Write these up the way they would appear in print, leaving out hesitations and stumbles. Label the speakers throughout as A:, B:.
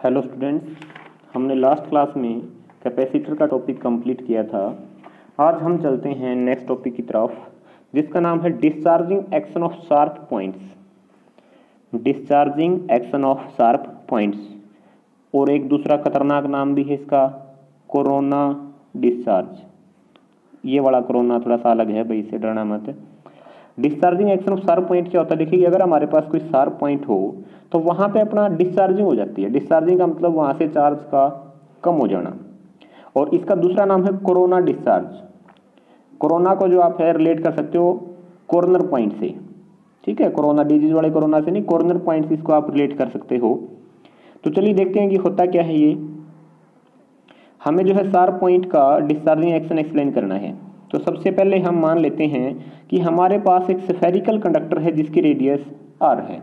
A: Hello students, हमने last class में capacitor का टॉपिक कंप्लीट किया था। आज हम चलते हैं नेक्स्ट टॉपिक की तरफ, जिसका नाम है discharging action of sharp points. Discharging action of sharp points, और एक दूसरा खतरनाक नाम भी है इसका, कोरोना डिस्चार्ज। ये वाला कोरोना थोड़ा सा अलग है भाई, इससे डरना मत। Discharging action of sharp point क्या होता है? देखिए, अगर हमारे पास कोई शार्प पॉइंट हो तो वहां पे अपना डिस्चार्जिंग हो जाती है। डिस्चार्जिंग का मतलब वहां से चार्ज का कम हो जाना, और इसका दूसरा नाम है कोरोना डिस्चार्ज। कोरोना को जो आप है रिलेट कर सकते हो कॉर्नर पॉइंट से, ठीक है। कोरोना डिजीज वाले कोरोना से नहीं, कॉर्नर पॉइंट से इसको आप रिलेट कर सकते हो। तो चलिए देखते हैं कि होता क्या है। ये हमें जो है शार्प पॉइंट का डिस्चार्जिंग एक्शन एक्सप्लेन करना है। तो सबसे पहले हम मान लेते हैं कि हमारे पास एक स्फेरिकल कंडक्टर है जिसकी रेडियस r है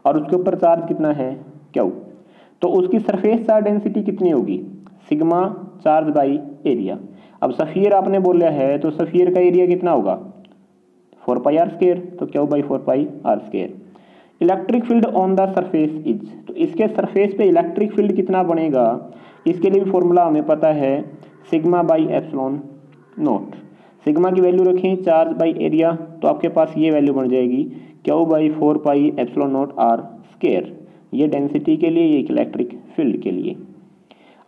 A: और उसके ऊपर चार्ज कितना है, Q। तो उसकी सरफेस चार्ज डेंसिटी कितनी होगी, सिग्मा चार्ज बाई एरिया। अब सफियर आपने बोला है तो सफियर का एरिया कितना होगा, 4πr², तो Q by 4πr²। Electric field on the surface is, तो इसके सरफेस पे इलेक्ट्रिक फील्ड कितना बनेगा, इसके लिए भी फॉर्मूला हमें पता है, sigma by epsilon note. Sigma की वैल्यू रखें चार्ज बाई एरिया, तो आपके पास ये वैल्यू बन जाएगी Q by 4π epsilon note r²। ये डेंसिटी के लिए, ये इलेक्ट्रिक फील्ड के लिए।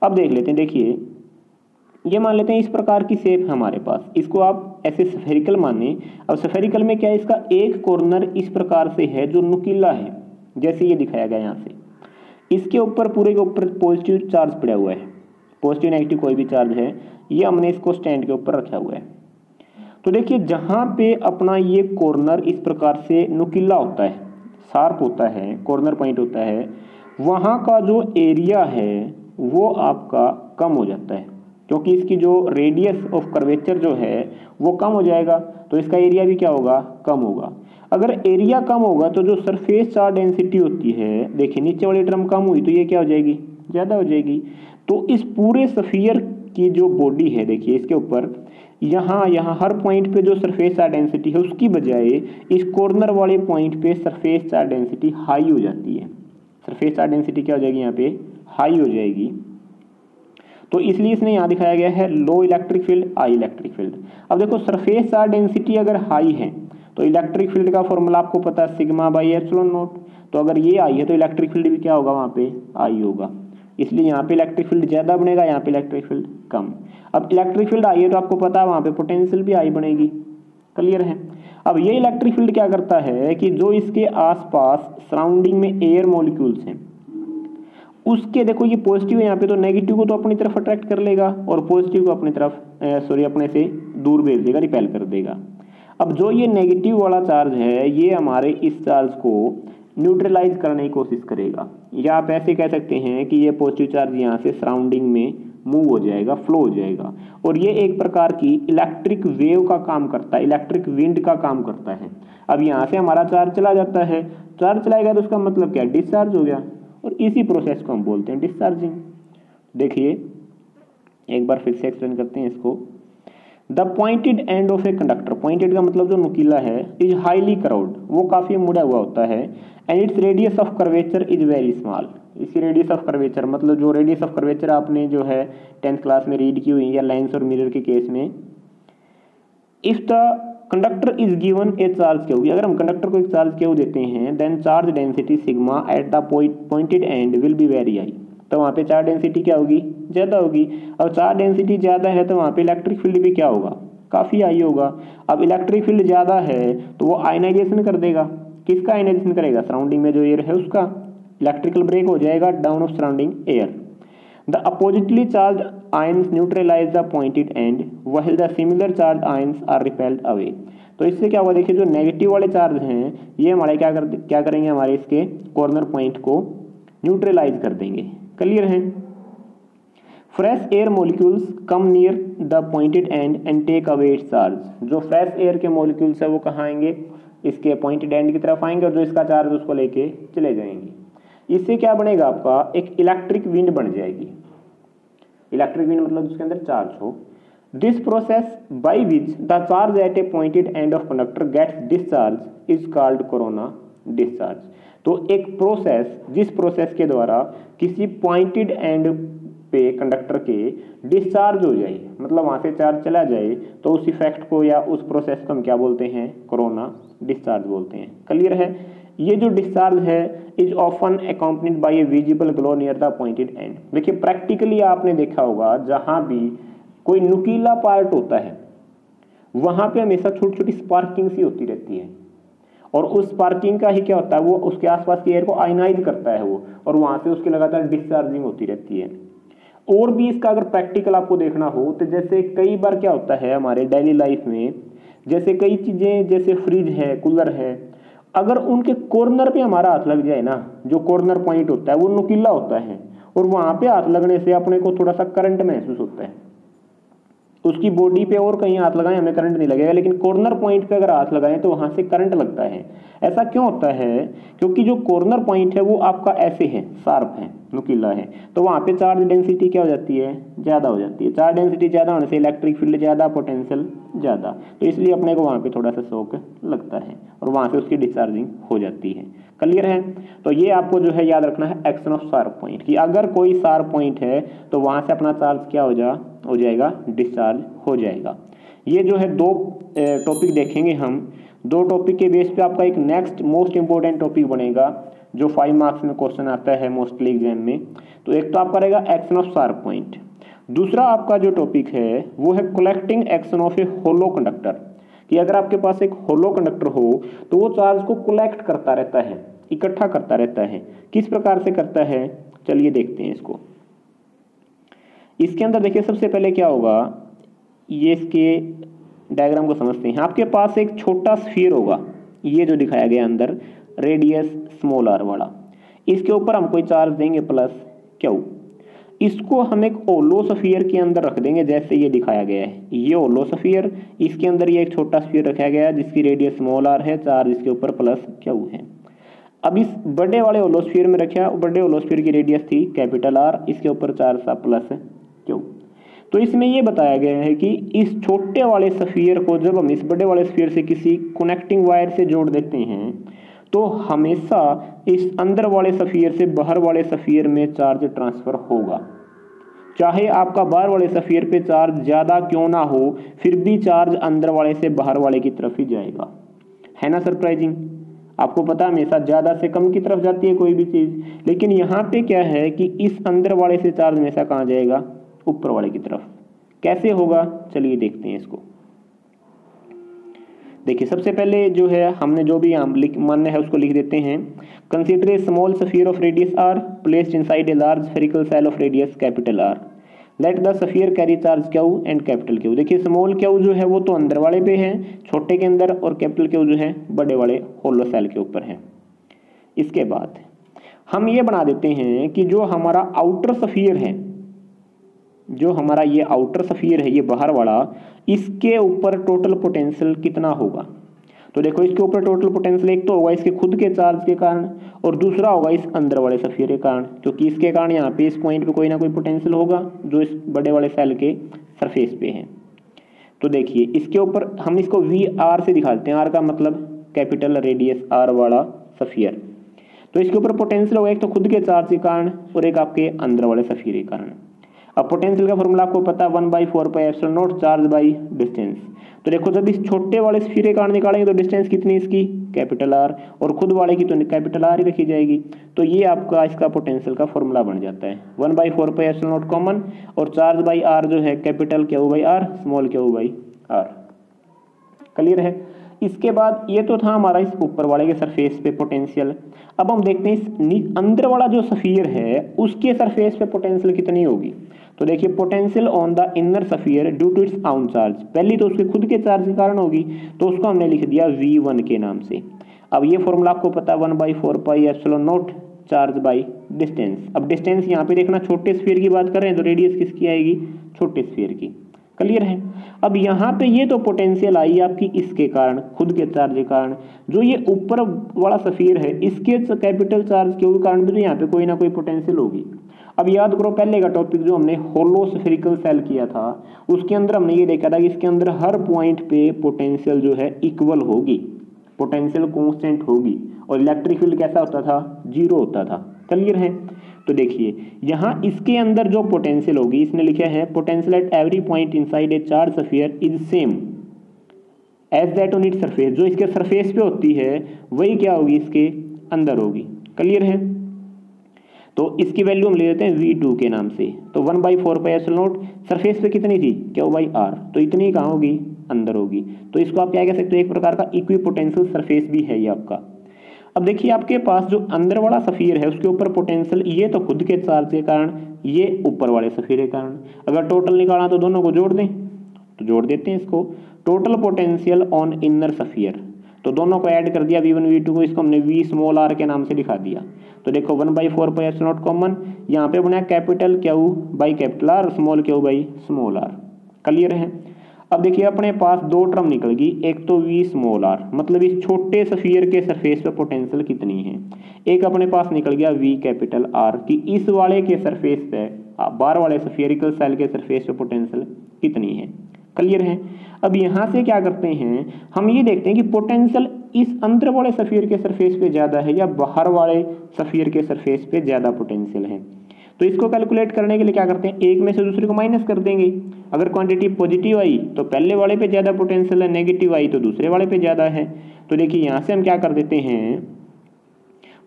A: अब देख लेते हैं। देखिए, ये मान लेते हैं इस प्रकार की शेप है हमारे पास, इसको आप ऐसे स्फेरिकल माने। अब स्फेरिकल में क्या है, इसका एक कॉर्नर इस प्रकार से है जो नुकीला है, जैसे ये दिखाया गया यहाँ से। इसके ऊपर पूरे के ऊपर पॉजिटिव चार्ज पड़ा हुआ है, पॉजिटिव नेगेटिव कोई भी चार्ज है, ये हमने इसको स्टैंड के ऊपर रखा हुआ है। तो देखिए, जहां पे अपना ये कॉर्नर इस प्रकार से नुकीला होता है, शार्प होता है, कॉर्नर पॉइंट होता है, वहां का जो एरिया है वो आपका कम हो जाता है, क्योंकि इसकी जो रेडियस ऑफ कर्वेचर जो है वो कम हो जाएगा, तो इसका एरिया भी क्या होगा, कम होगा। अगर एरिया कम होगा तो जो सरफेस चार्ज डेंसिटी होती है, देखिए नीचे वाली टर्म कम हुई तो ये क्या हो जाएगी, ज़्यादा हो जाएगी। तो इस पूरे स्फीयर की जो बॉडी है, देखिए इसके ऊपर यहाँ हर पॉइंट पे जो सरफेस चार्ज डेंसिटी है उसकी बजाय इस कॉर्नर वाले पॉइंट पे सरफेस चार्ज डेंसिटी हाई हो जाती है। सरफेस चार्ज डेंसिटी क्या हो जाएगी, यहाँ पे हाई हो जाएगी। तो इसलिए इसने यहाँ दिखाया गया है low electric field, high electric field. अब देखो, सरफेस चार्ज डेंसिटी अगर हाई है तो इलेक्ट्रिक फील्ड का फॉर्मूला आपको पता है, सिग्मा बाई एप्सिलॉन नोट। तो अगर ये आई है तो इलेक्ट्रिक फील्ड भी क्या होगा, वहाँ पे आई होगा। इसलिए यहाँ पे इलेक्ट्रिक फील्ड ज़्यादा बनेगा, यहाँ पे इलेक्ट्रिक फील्ड कम। अब इलेक्ट्रिक फील्ड आई है तो आपको पता है वहाँ पे पोटेंशियल भी आई बनेगी, क्लियर है। अब ये इलेक्ट्रिक फील्ड क्या करता है कि जो इसके आसपास सराउंडिंग में एयर मॉलिक्यूल्स हैं उसके, देखो ये पॉजिटिव है यहाँ पे, तो नेगेटिव को तो अपनी तरफ अट्रैक्ट कर लेगा और पॉजिटिव को अपनी तरफ अपने से दूर भेज देगा, रिपेल कर देगा। अब जो ये नेगेटिव वाला चार्ज है ये हमारे इस चार्ज को न्यूट्रलाइज करने की कोशिश करेगा, या आप ऐसे कह सकते हैं कि ये पॉजिटिव चार्ज यहाँ से सराउंडिंग में मूव हो जाएगा, फ्लो हो जाएगा, और ये एक प्रकार की इलेक्ट्रिक वेव का काम करता है, इलेक्ट्रिक विंड का काम करता है। अब यहाँ से हमारा चार्ज चला जाता है, चार्ज चलाएगा तो उसका मतलब क्या, डिस्चार्ज हो गया, और इसी प्रोसेस को हम बोलते हैं डिस्चार्जिंग। देखिए एक बार फिर से एक्सप्लेन करते हैं इसको। The pointed end of a conductor, pointed का मतलब जो नुकीला है, इज हाईली कर्व्ड, वो काफी मुड़ा हुआ होता है, and its radius of curvature is very small. इसकी रेडियस ऑफ कर्वेचर मतलब जो रेडियस ऑफ कर्वेचर आपने जो है 10th क्लास में रीड की हुई, या लेंस और मिरर के केस में, if the conductor is given A charge Q, अगर हम कंडक्टर को एक चार्ज Q देते हैं, then charge density sigma at the pointed end will be very high, तो वहाँ पे चार्ज डेंसिटी क्या होगी, ज़्यादा होगी। अब चार्ज डेंसिटी ज़्यादा है तो वहाँ पे इलेक्ट्रिक फील्ड भी क्या होगा, काफ़ी हाई होगा। अब इलेक्ट्रिक फील्ड ज़्यादा है तो वो आयनाइजेशन कर देगा, किसका आयनाइजेशन करेगा, सराउंडिंग में जो एयर है उसका, इलेक्ट्रिकल ब्रेक हो जाएगा, down of surrounding air. The oppositely charged ions neutralize the pointed end, while the similar charged ions are repelled away। तो इससे क्या होगा, देखिए जो नेगेटिव वाले चार्ज हैं ये हमारे क्या करेंगे, हमारे इसके कॉर्नर पॉइंट को न्यूट्रलाइज कर देंगे, क्लियर है। Fresh air molecules come near the pointed end and take away its charge. जो फ्रेश एयर के मॉलिक्यूल्स है वो कहाँ आएंगे, इसके पॉइंटेड एंड की तरफ आएंगे, और जो इसका चार्ज उसको लेके चले जाएंगे। इससे क्या बनेगा, आपका एक इलेक्ट्रिक विंड बन जाएगी। इलेक्ट्रिक विंड मतलब जिसके अंदर चार्ज हो। This process by which the charge at a pointed end of conductor gets discharge is called corona discharge. तो एक प्रोसेस, जिस प्रोसेस के द्वारा किसी पॉइंटेड एंड पे कंडक्टर के डिस्चार्ज हो जाए, मतलब वहां से चार्ज चला जाए, तो उस इफेक्ट को या उस प्रोसेस को हम क्या बोलते हैं? कोरोना डिस्चार्ज बोलते हैं। क्लियर है? ये जो डिस्चार्ज है is often accompanied by A visible glow near the pointed and. देखिए प्रैक्टिकली आपने देखा होगा जहां भी कोई नुकीला पार्ट होता है वहां पे हमेशा छोटी छोटी स्पार्किंग सी होती रहती है, और उस स्पार्किंग का ही क्या होता है, वो उसके आसपास की एयर को आयनाइज करता है वो, और वहां से उसकी लगातार डिस्चार्जिंग होती रहती है। और भी इसका अगर प्रैक्टिकल आपको देखना हो तो जैसे कई बार क्या होता है हमारे डेली लाइफ में, जैसे कई चीजें जैसे फ्रिज है, कूलर है, अगर उनके कॉर्नर पे हमारा हाथ लग जाए ना, जो कॉर्नर पॉइंट होता है वो नुकीला होता है, और वहां पे हाथ लगने से अपने को थोड़ा सा करंट महसूस होता है। उसकी बॉडी पे और कहीं हाथ लगाएं हमें करंट नहीं लगेगा, लेकिन कॉर्नर पॉइंट पे अगर हाथ लगाएं तो वहां से करंट लगता है। ऐसा क्यों होता है? क्योंकि जो कॉर्नर पॉइंट है वो आपका ऐसे है, शार्प है, नुकीला है, तो वहां पे चार्ज डेंसिटी क्या हो जाती है? ज्यादा हो जाती है। चार्ज डेंसिटी ज्यादा होने से इलेक्ट्रिक फील्ड ज्यादा, पोटेंशियल ज्यादा, तो इसलिए अपने को वहां पे थोड़ा सा शॉक लगता है और वहां से उसकी डिस्चार्जिंग हो जाती है। क्लियर है? तो ये आपको जो है याद रखना है एक्शन ऑफ शार्प पॉइंट, कि अगर कोई शार्प पॉइंट है तो वहां से अपना चार्ज क्या हो जाएगा? डिस्चार्ज हो जाएगा। ये जो है दो टॉपिक देखेंगे हम। दो टॉपिक के बेस पे आपका एक नेक्स्ट मोस्ट इंपोर्टेंट टॉपिक बनेगा जो 5 मार्क्स में क्वेश्चन आता है मोस्टली एग्जाम में। तो एक तो आपका रहेगा एक्शन ऑफ शार्प पॉइंट, दूसरा आपका जो टॉपिक है वो है collecting action of a hollow conductor, कि अगर आपके पास एक होलो कंडक्टर हो तो वो चार्ज को कलेक्ट करता रहता है, इकट्ठा करता रहता है। किस प्रकार से करता है? चलिए देखते हैं इसको। इसके अंदर देखिए सबसे पहले क्या होगा, ये इसके डायग्राम को समझते हैं। आपके पास एक छोटा स्फीयर होगा, ये जो दिखाया गया अंदर, रेडियस स्मॉल आर वाला, इसके ऊपर हम कोई चार्ज देंगे प्लस क्यू। इसको हम एक ओलो स्फीयर के अंदर रख देंगे जैसे ये दिखाया गया है। ये ओलो स्फीयर, इसके अंदर ये एक छोटा स्फीयर रखा गया है जिसकी रेडियस स्मॉल आर है, चार्ज इसके ऊपर प्लस क्यू है। अब इस बड़े वाले ओलोस्फीयर में रखा, बड़े ओलोस्फीयर की रेडियस थी कैपिटल आर, इसके ऊपर चार्ज था प्लस क्यू। तो इसमें यह बताया गया है कि इस छोटे वाले स्फीयर को जब हम इस बड़े वाले स्फीयर से किसी कनेक्टिंग वायर से जोड़ देते हैं तो हमेशा इस अंदर वाले स्फीयर से बाहर वाले स्फीयर में चार्ज ट्रांसफर होगा। चाहे आपका बाहर वाले स्फीयर पे चार्ज ज्यादा क्यों ना हो, फिर भी चार्ज अंदर वाले से बाहर वाले की तरफ ही जाएगा। है ना सरप्राइजिंग? आपको पता है हमेशा ज्यादा से कम की तरफ जाती है कोई भी चीज, लेकिन यहाँ पे क्या है कि इस अंदर वाले से चार्ज हमेशा कहाँ जाएगा? ऊपर वाले की तरफ। कैसे होगा? चलिए देखते हैं इसको। देखिए सबसे पहले जो है हमने जो भी मानना है उसको लिख देते हैं। Consider a small sphere of radius R placed inside a large spherical shell of radius capital R. Let the sphere carry charge Q and capital Q. देखिए स्मॉल क्यू जो है वो तो अंदर वाले पे है, छोटे के अंदर, और कैपिटल क्यू जो है बड़े वाले होलो सेल के ऊपर है। इसके बाद हम ये बना देते हैं कि जो हमारा आउटर स्फीयर है, जो हमारा ये आउटर स्फीयर है, ये बाहर वाला, इसके ऊपर टोटल पोटेंशियल कितना होगा। तो देखो इसके ऊपर टोटल पोटेंशियल एक तो होगा इसके खुद के चार्ज के कारण, और दूसरा होगा इस अंदर वाले स्फीयर के कारण, क्योंकि इसके कारण यहाँ पे इस पॉइंट पे कोई ना कोई पोटेंशियल होगा जो इस बड़े वाले सेल के सरफेस पे है। तो देखिए इसके ऊपर हम इसको वी आर से दिखाते हैं। आर का मतलब कैपिटल रेडियस आर वाला स्फीयर। तो इसके ऊपर पोटेंशियल होगा एक तो खुद के चार्ज के कारण और एक आपके अंदर वाले स्फीयर के कारण। अब पोटेंशियल का फॉर्मूला आपको पता है 1/4πε0 चार्ज बाई डिस्टेंस। तो देखो जब इस छोटे वाले स्फीयर के कारण निकालेंगे तो डिस्टेंस कितनी इसकी? कैपिटल आर, और खुद वाले की तो कैपिटल आर ही रखी जाएगी। तो ये आपका इसका पोटेंशियल का फॉर्मूला बन जाता है 1/4πε0 कॉमन, और चार्ज बाई आर जो है capital Q by R, small q by r. Clear है? इसके बाद ये तो था हमारा इस ऊपर वाले के सरफेस पे पोटेंशियल। अब हम देखते हैं इस अंदर वाला जो स्फीयर है उसके सरफेस पे पोटेंशियल कितनी होगी। तो देखिए potential on the inner sphere due to its own charge, पहली तो उसके खुद के चार्ज के कारण होगी, तो उसको हमने लिख दिया V1 के नाम से। अब ये फॉर्मूला आपको पता है 1/4πε0 चार्ज बाई डिस्टेंस। अब डिस्टेंस यहाँ पे देखना छोटे स्फीयर की बात कर रहे हैं तो रेडियस किसकी आएगी? छोटे स्फीयर की। क्लियर है? अब यहाँ पे ये तो पोटेंशियल आई आपकी इसके कारण, खुद के चार्ज के कारण। जो ये ऊपर वाला स्फीयर है इसके कैपिटल चार्ज के कारण भी तो यहाँ पे कोई ना कोई पोटेंशियल होगी। अब याद करो पहले का टॉपिक जो हमने होलो स्फेरिकल सेल किया था उसके अंदर हमने ये देखा था कि इसके अंदर हर पॉइंट पे पोटेंशियल जो है इक्वल होगी। पोटेंशियल कांस्टेंट होगी और इलेक्ट्रिक फील्ड कैसा होता था, जीरो होता था। क्लियर है। तो देखिए यहाँ इसके अंदर जो पोटेंशियल होगी, इसने लिखा है potential at every point inside a charge sphere is same as that on its surface. जो इसके सरफेस पे होती है वही क्या होगी, इसके अंदर होगी। क्लियर है। तो इसकी वैल्यू हम ले लेते हैं V2 के नाम से। तो 1/4πε0 सरफेस पे कितनी थी, Q/R, तो इतनी कहाँ होगी, अंदर होगी। तो इसको आप क्या कह सकते हो, एक प्रकार का इक्विपोटेंशियल सरफेस भी है ये आपका। अब देखिए आपके पास जो अंदर वाला सफीर है उसके ऊपर पोटेंशियल, ये तो खुद के चार्ज के कारण, ये ऊपर वाले सफीर के कारण। अगर टोटल निकालना तो दोनों को जोड़ दें, तो जोड़ देते हैं इसको। टोटल पोटेंशियल ऑन इनर सफीयर, तो दोनों को ऐड कर दिया V1 V2 को, इसको हमने V स्मॉल r के नाम से दिखा दिया। तो देखो 1/4πε0 कॉमन, यहाँ पे बना capital Q by capital R, small Q by small r। Clear है। अब देखिए अपने पास दो टर्म निकल गई, एक तो V स्मॉल r, मतलब इस छोटे सफीयर के सरफेस पे पोटेंशियल कितनी है। एक अपने पास निकल गया V कैपिटल R कि इस वाले के सरफेस पे, बाहर वाले सफियरिकल सेल के सरफेस पे पोटेंशियल कितनी है। क्लियर है। अब यहाँ से क्या करते हैं, हम ये देखते हैं कि पोटेंशियल इस अंदर वाले सफीयर के सरफेस पे ज़्यादा है या बाहर वाले सफीयर के सरफेस पे ज़्यादा पोटेंशियल है। तो इसको कैलकुलेट करने के लिए क्या करते हैं, एक में से दूसरे को माइनस कर देंगे। अगर क्वांटिटी पॉजिटिव आई तो पहले वाले पे ज़्यादा पोटेंशियल है, नेगेटिव आई तो दूसरे वाले पे ज़्यादा है। तो देखिए यहाँ से हम क्या कर देते हैं,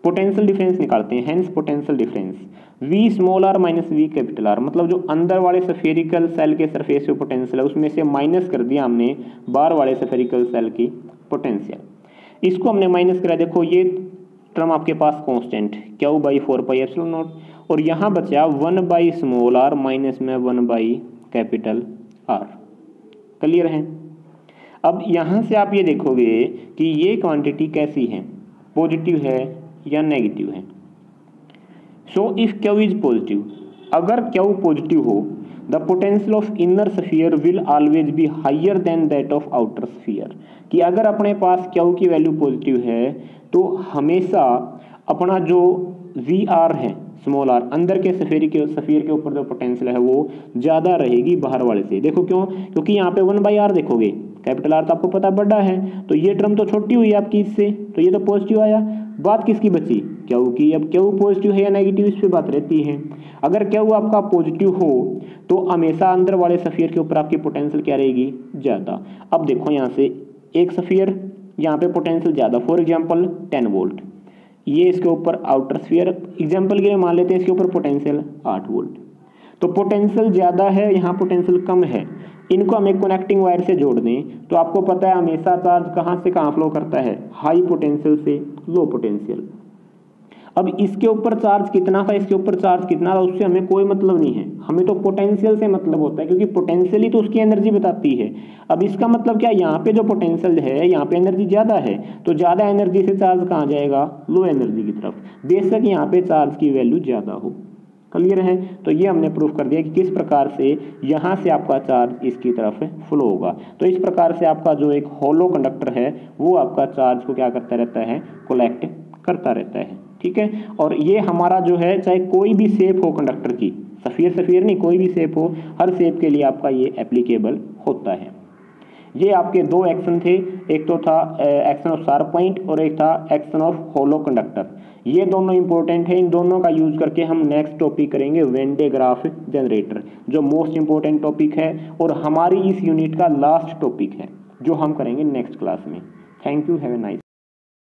A: पोटेंशियल डिफरेंस निकालते हैं। Hence potential difference V small r minus V capital R, मतलब जो अंदर वाले सफेरिकल सेल के सरफेस पे पोटेंशियल है उसमें से माइनस कर दिया हमने बाहर वाले सफेरिकल सेल की पोटेंशियल। इसको हमने माइनस करा, देखो ये टर्म आपके पास कांस्टेंट Q/4πε0 और यहाँ बचा 1 स्मॉल r माइनस में 1 कैपिटल R। क्लियर है। अब यहाँ से आप ये देखोगे कि ये क्वांटिटी कैसी है, पॉजिटिव है या नेगेटिव है। So if Q is positive, अगर Q पॉजिटिव हो, the potential of inner sphere will always be higher than that of outer sphere. कि अगर अपने पास Q की वैल्यू पॉजिटिव है तो हमेशा अपना जो VR है स्मॉल r, अंदर के सफीर के ऊपर जो पोटेंशियल है वो ज़्यादा रहेगी बाहर वाले से। देखो क्यों, क्योंकि यहाँ पे 1/r देखोगे, कैपिटल R तो आपको पता बड़ा है, तो ये टर्म तो छोटी हुई आपकी इससे, तो ये तो पॉजिटिव आया। बात किसकी बची, Q की। अब Q पॉजिटिव है या नेगेटिव, इस पे बात रहती है। अगर Q आपका पॉजिटिव हो तो हमेशा अंदर वाले सफीयर के ऊपर आपकी पोटेंशियल क्या रहेगी, ज़्यादा। अब देखो यहाँ से एक सफीयर, यहाँ पे पोटेंशियल ज़्यादा, फॉर एग्जाम्पल 10 वोल्ट, ये इसके ऊपर आउटर स्फीयर, एग्जाम्पल के लिए मान लेते हैं इसके ऊपर पोटेंशियल 8 वोल्ट। तो पोटेंशियल ज़्यादा है, यहाँ पोटेंशियल कम है, इनको हम एक कनेक्टिंग वायर से जोड़ दें तो आपको पता है हमेशा चार्ज कहाँ से कहाँ फ्लो करता है, हाई पोटेंशियल से लो पोटेंशियल। अब इसके ऊपर चार्ज कितना था, इसके ऊपर चार्ज कितना था, उससे हमें कोई मतलब नहीं है, हमें तो पोटेंशियल से मतलब होता है, क्योंकि पोटेंशियल ही तो उसकी एनर्जी बताती है। अब इसका मतलब क्या, यहाँ पे जो पोटेंशियल है यहाँ पे एनर्जी ज़्यादा है, तो ज़्यादा एनर्जी से चार्ज कहाँ जाएगा, लो एनर्जी की तरफ, बेशक यहाँ पे चार्ज की वैल्यू ज़्यादा हो। क्लियर है। तो ये हमने प्रूफ कर दिया कि किस प्रकार से यहाँ से आपका चार्ज इसकी तरफ फ्लो होगा। तो इस प्रकार से आपका जो एक होलो कंडक्टर है वो आपका चार्ज को क्या करता रहता है, कलेक्ट करता रहता है। ठीक है। और ये हमारा जो है, चाहे कोई भी शेप हो कंडक्टर की, सफीयर नहीं, कोई भी शेप हो, हर शेप के लिए आपका ये एप्लीकेबल होता है। ये आपके दो एक्शन थे, एक तो था एक्शन ऑफ शार्प पॉइंट और एक था एक्शन ऑफ होलो कंडक्टर। ये दोनों इंपॉर्टेंट है, इन दोनों का यूज करके हम नेक्स्ट टॉपिक करेंगे वेन डे ग्राफ जनरेटर, जो मोस्ट इंपॉर्टेंट टॉपिक है और हमारी इस यूनिट का लास्ट टॉपिक है जो हम करेंगे नेक्स्ट क्लास में। Thank you, have a nice.